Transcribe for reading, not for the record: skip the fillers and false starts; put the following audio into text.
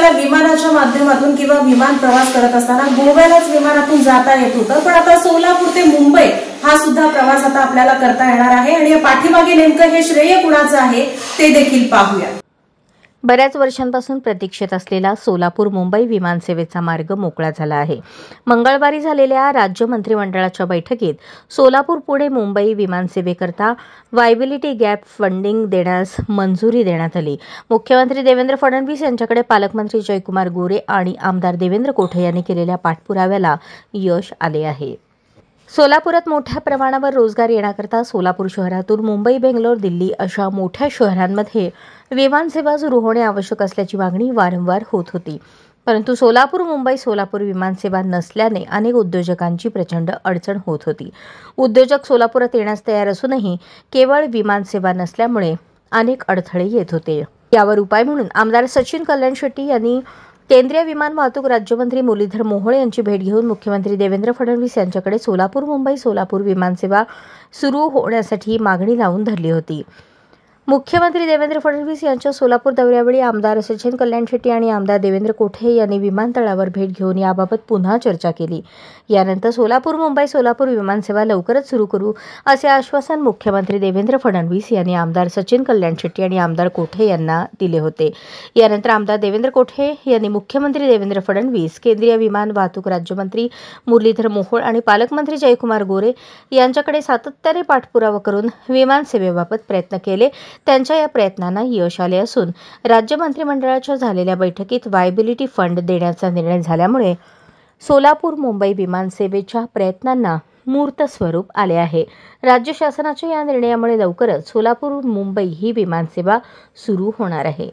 आपल्याला विमानाच्या माध्यमातून किंवा विमान प्रवास करत असताना गोव्यालाच विमानातून जाता येत होतं, पण आता सोलापूर ते मुंबई हा सुद्धा प्रवास आता आपल्याला करता येणार आहे। आणि या पाठीमागे नेमकं हे श्रेय कुणाचं आहे ते देखील पाहूया। बऱ्याच वर्षांपासून प्रतीक्षेत असलेला सोलापूर मुंबई विमानसेवेचा मार्ग मोकळा झाला आहे। मंगळवारी झालेल्या राज्य मंत्रिमंडळाच्या बैठकीत सोलापूर पुणे मुंबई विमानसेवेकरता वायबिलिटी गॅप फंडिंग देण्यास मंजुरी देण्यात आली। मुख्यमंत्री देवेंद्र फडणवीस यांच्याकडे पालकमंत्री जयकुमार गोरे आणि आमदार देवेंद्र कोठे यांनी केलेल्या पाठपुराव्याला यश आले आहे। सोलापुरात मोठ्या प्रमाणावर रोजगार येण्याकरता सोलापूर शहरातून मुंबई, बेंगलोर, दिल्ली अशा मोठ्या शहरांमध्ये विमानसेवा सुरू होणे आवश्यक असल्याची मागणी वारंवार होत होती। परंतु सोलापूर विमानसेवा नसल्याने अनेक उद्योजकांची प्रचंड अडचण होत होती। उद्योजक सोलापुरात येण्यास तयार असूनही केवळ विमानसेवा नसल्यामुळे अनेक अडथळे येत होते। यावर उपाय म्हणून आमदार सचिन कल्याण शेट्टी यांनी केंद्रीय विमान वाहतूक राज्यमंत्री मुरलीधर मोहोळ यांची भेट घेऊन मुख्यमंत्री देवेंद्र फडणवीस यांच्याकडे सोलापूर विमानसेवा सुरू होण्यासाठी मागणी लावून धरली होती। मुख्यमंत्री देवेंद्र फडणवीस यांच्या सोलापूर दौऱ्यावेळी आमदार सचिन कल्याण शेट्टी आणि आमदार देवेंद्र कोठे यांनी विमानतळावर भेट घेऊन याबाबत पुन्हा चर्चा केली। यानंतर सोलापूर विमानसेवा लवकरच सुरू करू असे आश्वासन मुख्यमंत्री देवेंद्र फडणवीस यांनी आमदार सचिन कल्याण शेट्टी आणि आमदार कोठे यांना दिले होते। यानंतर आमदार देवेंद्र कोठे यांनी मुख्यमंत्री देवेंद्र फडणवीस, केंद्रीय विमान वाहतूक राज्यमंत्री मुरलीधर मोहोळ आणि पालकमंत्री जयकुमार गोरे यांच्याकडे सातत्याने पाठपुरावा करून विमानसेवेबाबत प्रयत्न केले। त्यांच्या या प्रयत्नांना यश आले असून राज्य मंत्रिमंडळाच्या झालेल्या बैठकीत वायबिलिटी फंड देण्याचा निर्णय झाल्यामुळे सोलापूर मुंबई विमानसेवेच्या प्रयत्नांना मूर्त स्वरूप आले आहे। राज्य शासनाच्या या निर्णयामुळे लवकरच सोलापूर मुंबई ही विमानसेवा सुरू होणार आहे।